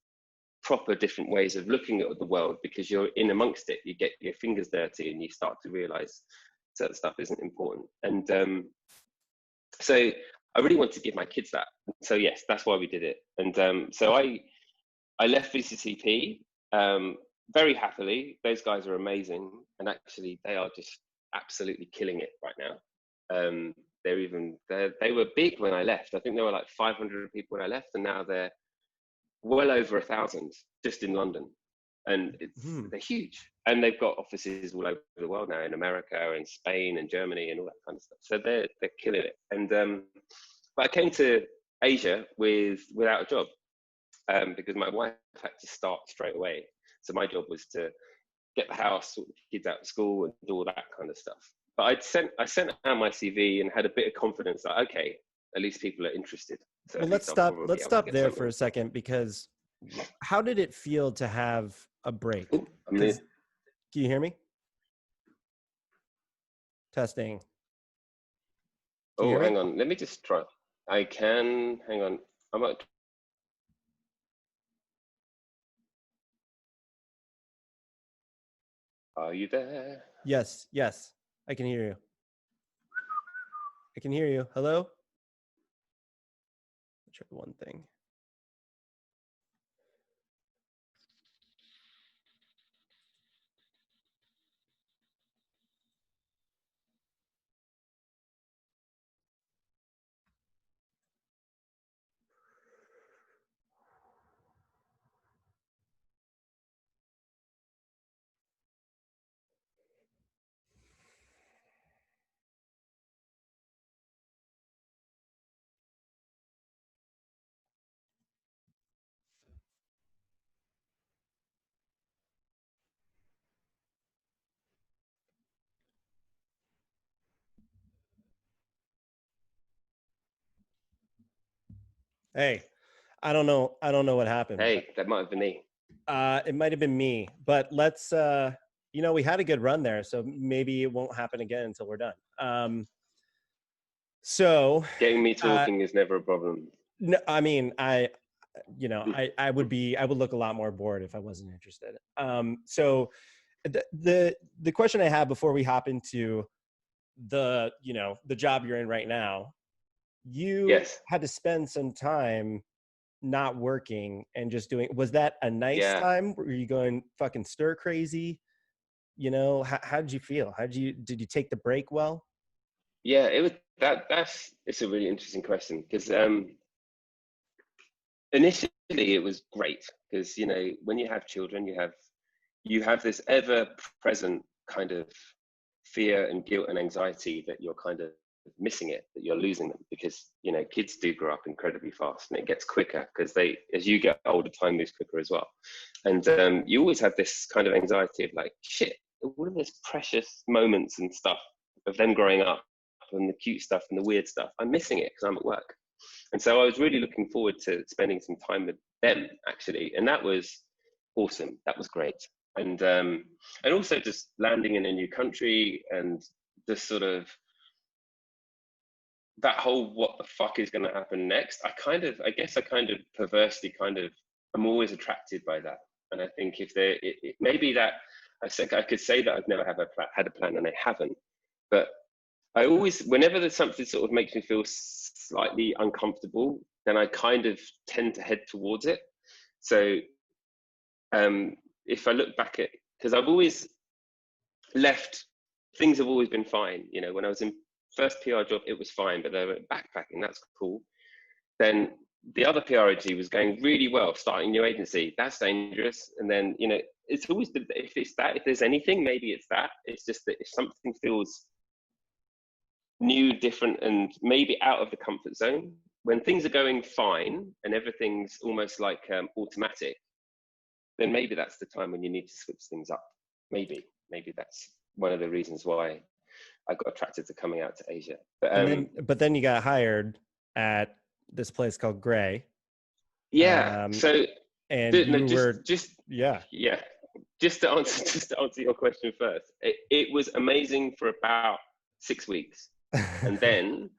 [SPEAKER 2] proper different ways of looking at the world, because you're in amongst it. You get your fingers dirty and you start to realize certain stuff isn't important. And so I really want to give my kids that. So yes, that's why we did it. And so I left VCCP very happily. Those guys are amazing, and actually they are just absolutely killing it right now. They were big when I left. I think there were like 500 people when I left, and now they're well over 1,000 just in London, and they're huge. And they've got offices all over the world now, in America and Spain and Germany and all that kind of stuff. So they're killing it. And but I came to Asia without a job, because my wife had to start straight away. So my job was to get the house, sort the kids out of school, and do all that kind of stuff. But I sent out my CV and had a bit of confidence that, okay, at least people are interested. So
[SPEAKER 1] Well, let's stop there for a second, because how did it feel to have a break? Can you hear me? Testing.
[SPEAKER 2] Oh, hang on. Let me just try. I can. Hang on. Are you there?
[SPEAKER 1] Yes. I can hear you. Hello? I'll try one thing. Hey, I don't know what happened.
[SPEAKER 2] Hey, that might have been me.
[SPEAKER 1] It might have been me, but let's, we had a good run there, so maybe it won't happen again until we're done. So
[SPEAKER 2] getting me talking is never a problem.
[SPEAKER 1] No, I mean, I would look a lot more bored if I wasn't interested. So the question I have before we hop into the job you're in right now, you had to spend some time not working and just doing, was that a nice time? Were you going fucking stir crazy? How did you feel? Did you take the break well?
[SPEAKER 2] Yeah, it was it's a really interesting question, because initially it was great, because when you have children, you have this ever present kind of fear and guilt and anxiety that you're kind of missing it, that you're losing them, because kids do grow up incredibly fast, and it gets quicker because as you get older, time moves quicker as well. And you always have this kind of anxiety of like, shit, all of this precious moments and stuff of them growing up, and the cute stuff and the weird stuff, I'm missing it because I'm at work. And so I was really looking forward to spending some time with them, actually, and that was awesome. That was great. And also just landing in a new country, and just sort of that whole what the fuck is going to happen next. I guess I kind of perversely I'm always attracted by that. And I think if maybe that I could say that I've never had a plan, and I haven't, but I always, whenever there's something sort of makes me feel slightly uncomfortable, then I kind of tend to head towards it. So if I look back at, because I've always left, things have always been fine. When I was in first PR job, it was fine, but they were backpacking, that's cool. Then the other PR agency was going really well, starting a new agency, that's dangerous. And then, it's always, if there's anything, maybe it's that. It's just that if something feels new, different, and maybe out of the comfort zone, when things are going fine and everything's almost like automatic, then maybe that's the time when you need to switch things up. Maybe that's one of the reasons why I got attracted to coming out to Asia.
[SPEAKER 1] But then you got hired at this place called Gray.
[SPEAKER 2] Yeah. Just to answer your question first, it was amazing for about 6 weeks. And then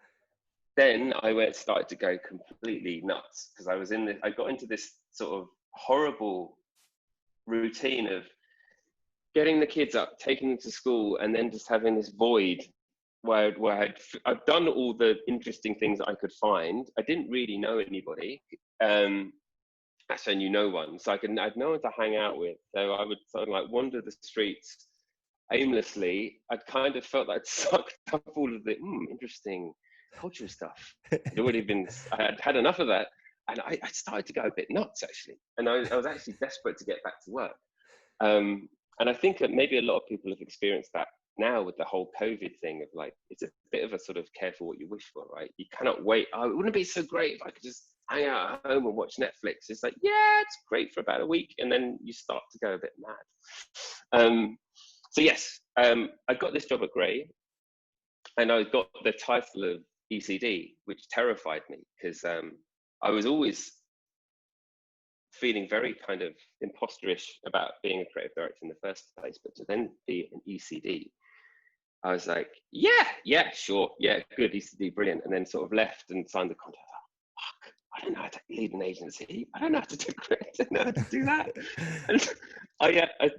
[SPEAKER 2] I started to go completely nuts, because I got into this sort of horrible routine of getting the kids up, taking them to school, and then just having this void where I've done all the interesting things that I could find. I didn't really know anybody. Actually, I knew no one, so I'd no one to hang out with. So I would sort of like wander the streets aimlessly. I'd kind of felt like I'd sucked up all of the interesting culture stuff. I had had enough of that, and I started to go a bit nuts, actually. And I was actually desperate to get back to work. And I think that maybe a lot of people have experienced that now with the whole COVID thing of like, it's a bit of a sort of careful what you wish for, right? You cannot wait. Oh, it wouldn't be so great if I could just hang out at home and watch Netflix. It's like, yeah, it's great for about a week, and then you start to go a bit mad. So yes, I got this job at Gray, and I got the title of ECD, which terrified me, because I was always feeling very kind of imposterish about being a creative director in the first place, but to then be an ECD, I was like, yeah, sure, yeah, good, ECD, brilliant. And then sort of left and signed the contract. Fuck, I don't know how to lead an agency. I don't know how to do creative. I don't know how to do that. And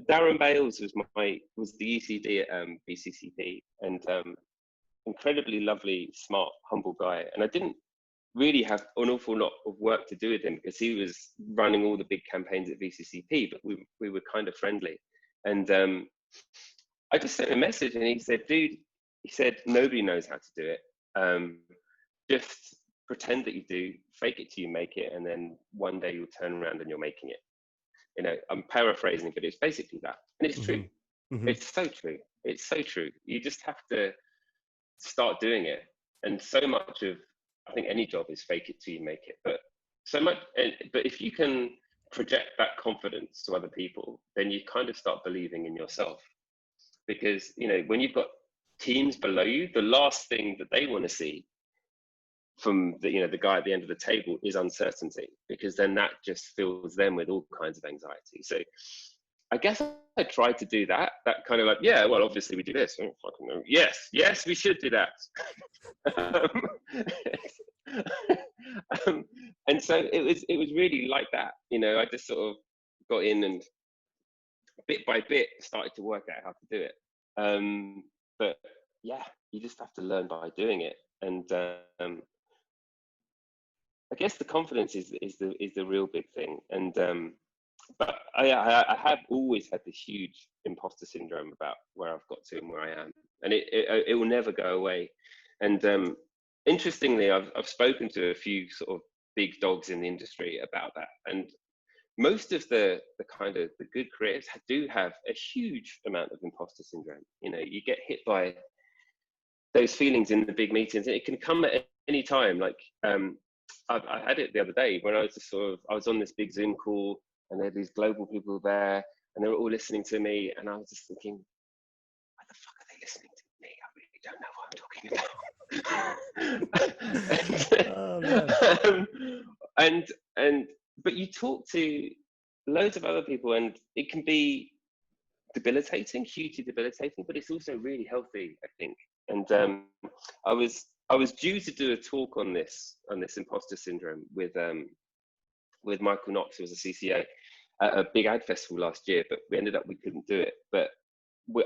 [SPEAKER 2] Darren Bales was the ECD at BCCP, and incredibly lovely, smart, humble guy. And I didn't really have an awful lot of work to do with him, because he was running all the big campaigns at VCCP, but we were kind of friendly. And I just sent him a message, and he said, dude, nobody knows how to do it. Just pretend that you do, fake it till you make it, and then one day you'll turn around and you're making it. I'm paraphrasing, but it's basically that. And it's true. Mm-hmm. It's so true. It's so true. You just have to start doing it. And so much of, I think, any job is fake it till you make it. But if you can project that confidence to other people, then you kind of start believing in yourself. Because, when you've got teams below you, the last thing that they want to see from the guy at the end of the table is uncertainty, because then that just fills them with all kinds of anxiety. So I guess I tried to do that kind of like, yeah, well, obviously we do this. Oh, fucking no. Yes, we should do that. And so it was really like that. I just sort of got in and bit by bit started to work out how to do it. But yeah, you just have to learn by doing it. And I guess the confidence is the real big thing. And but I have always had this huge imposter syndrome about where I've got to and where I am, and it will never go away. And interestingly, I've spoken to a few sort of big dogs in the industry about that, and most of the kind of the good creatives do have a huge amount of imposter syndrome. You get hit by those feelings in the big meetings. And it can come at any time. Like I had it the other day when I was just I was on this big Zoom call, and there were these global people there, and they were all listening to me, and I was just thinking, what the fuck are they listening to me? I really don't know what I'm talking about.
[SPEAKER 1] Oh man.
[SPEAKER 2] But you talk to loads of other people, and it can be debilitating, hugely debilitating, but it's also really healthy, I think. And I was due to do a talk on this imposter syndrome with Michael Knox, who was a CCO, at a big ad festival last year, but we couldn't do it. But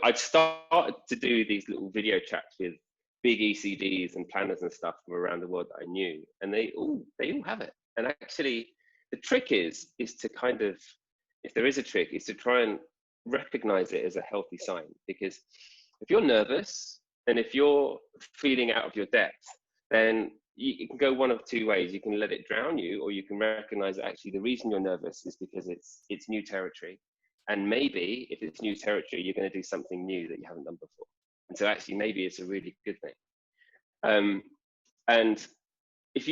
[SPEAKER 2] I'd started to do these little video chats with big ECDs and planners and stuff from around the world that I knew, and they all have it. And actually, the trick is to kind of, if there is a trick, is to try and recognize it as a healthy sign. Because if you're nervous and if you're feeling out of your depth, then you can go one of two ways. You can let it drown you, or you can recognize that actually the reason you're nervous is because it's new territory. And maybe if it's new territory, you're going to do something new that you haven't done before. And so actually, maybe it's a really good thing. And if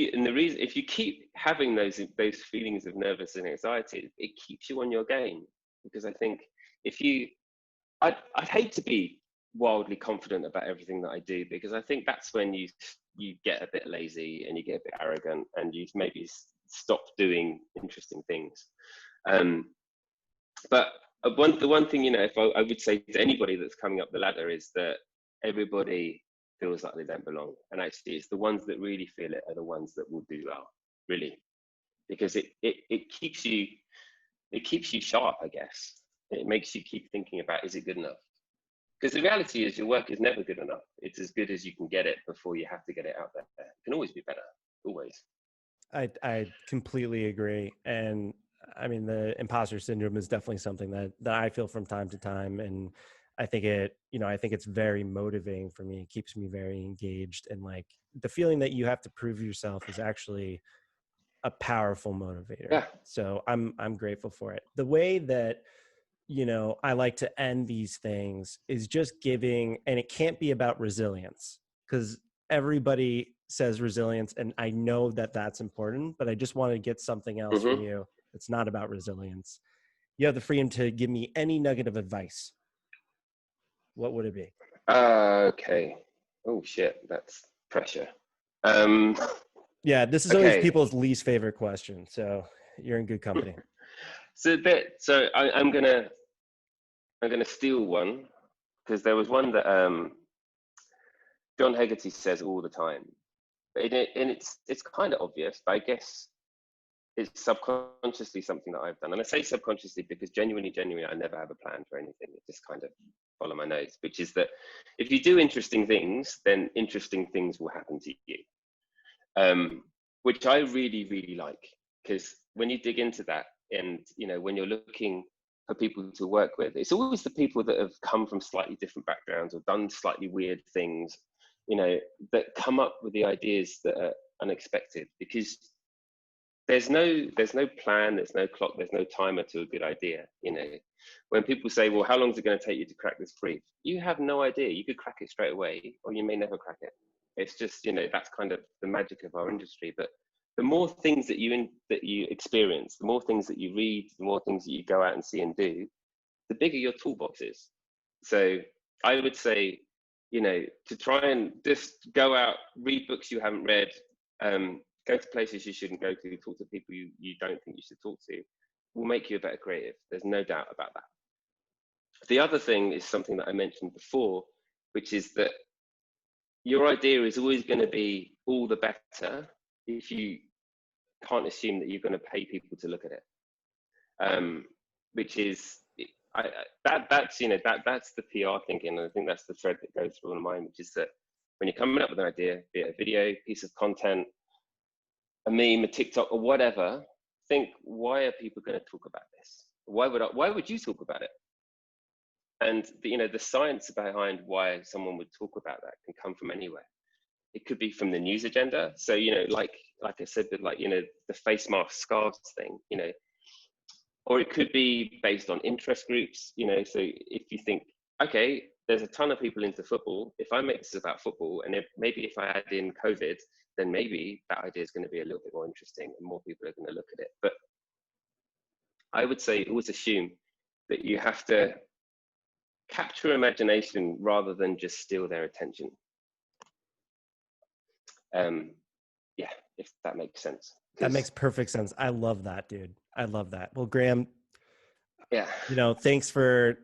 [SPEAKER 2] you keep having those feelings of nervous and anxiety, it keeps you on your game. Because I think I'd hate to be wildly confident about everything that I do, because I think that's when you get a bit lazy and you get a bit arrogant, and you maybe stop doing interesting things. But the one thing, if I would say to anybody that's coming up the ladder, is that everybody feels like they don't belong, and actually it's the ones that really feel it are the ones that will do well, really, because it keeps you sharp, I guess. It makes you keep thinking about, is it good enough? Because the reality is your work is never good enough. It's as good as you can get it before you have to get it out there. It can always be better, always.
[SPEAKER 1] I completely agree. And I mean, the imposter syndrome is definitely something that I feel from time to time. And I think it's very motivating for me. It keeps me very engaged. And like the feeling that you have to prove yourself is actually a powerful motivator.
[SPEAKER 2] Yeah.
[SPEAKER 1] So I'm grateful for it. The way that, I like to end these things is just giving, and it can't be about resilience, because everybody says resilience, and I know that that's important, but I just want to get something else from you. It's not about resilience. You have the freedom to give me any nugget of advice. What would it be?
[SPEAKER 2] Okay. Oh shit, that's pressure.
[SPEAKER 1] Yeah, this is always people's least favorite question, so you're in good company.
[SPEAKER 2] So I'm gonna steal one, because there was one that John Hegarty says all the time, and it's kind of obvious, but I guess it's subconsciously something that I've done. And I say subconsciously because genuinely, I never have a plan for anything. It just kind of follow my nose, which is that if you do interesting things, then interesting things will happen to you. Which I really, really like, because when you dig into that, and when you're looking for people to work with, it's always the people that have come from slightly different backgrounds or done slightly weird things, that come up with the ideas that are unexpected, because there's no plan, there's no clock, there's no timer to a good idea. When people say, well, how long is it going to take you to crack this brief? You have no idea. You could crack it straight away, or you may never crack it. It's just, that's kind of the magic of our industry. But the more things that you experience, the more things that you read, the more things that you go out and see and do, the bigger your toolbox is. So I would say, to try and just go out, read books you haven't read, go to places you shouldn't go to, talk to people you don't think you should talk to, will make you a better creative. There's no doubt about that. The other thing is something that I mentioned before, which is that your idea is always going to be all the better if you can't assume that you're going to pay people to look at it. Which is, that's the PR thinking, and I think that's the thread that goes through all of mine, which is that when you're coming up with an idea, be it a video, piece of content, a meme, a TikTok, or whatever, think, why are people going to talk about this? Why would you talk about it? And the science behind why someone would talk about that can come from anywhere. It could be from the news agenda. So, like I said, with the face mask scarves thing, or it could be based on interest groups, so if you think, okay, there's a ton of people into football. If I make this about football, and maybe if I add in COVID, then maybe that idea is going to be a little bit more interesting and more people are going to look at it. But I would say always assume that you have to capture imagination rather than just steal their attention. Yeah, if that makes sense.
[SPEAKER 1] That makes perfect sense. I love that, dude. I love that. Well, Graham,
[SPEAKER 2] yeah,
[SPEAKER 1] thanks for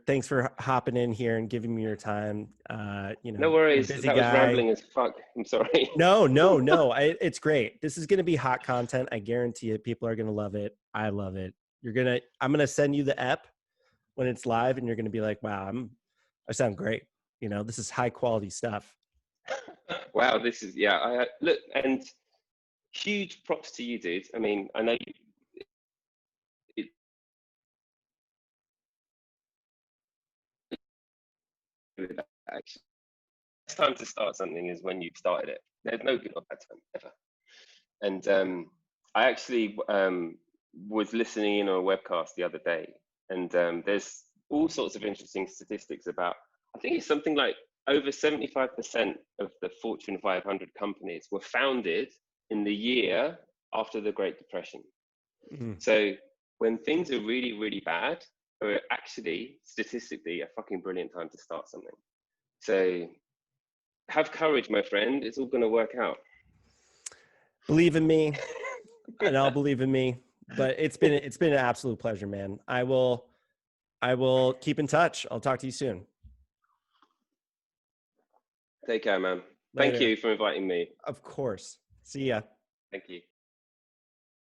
[SPEAKER 1] hopping in here and giving me your time.
[SPEAKER 2] No worries.
[SPEAKER 1] Busy
[SPEAKER 2] That was
[SPEAKER 1] guy.
[SPEAKER 2] rambling as fuck. I'm sorry.
[SPEAKER 1] No. It's great. This is going to be hot content. I guarantee it. People are going to love it. I love it. I'm going to send you the app when it's live and you're going to be like, wow, I sound great. This is high quality stuff.
[SPEAKER 2] Wow. This is, yeah, look, and huge props to you, dude. I mean, I know actually, best time to start something is when you've started it. There's no good or bad time ever. And I actually was listening in on a webcast the other day, and there's all sorts of interesting statistics about, I think it's something like over 75% of the Fortune 500 companies were founded in the year after the Great Depression. Mm-hmm. So when things are really, really bad, are actually statistically a fucking brilliant time to start something. So have courage, my friend. It's all going to work out.
[SPEAKER 1] Believe in me, and I'll believe in me. But it's been an absolute pleasure, man. I will keep in touch. I'll talk to you soon.
[SPEAKER 2] Take care, man.
[SPEAKER 1] Later.
[SPEAKER 2] Thank you for inviting me.
[SPEAKER 1] Of course. See ya.
[SPEAKER 2] Thank you.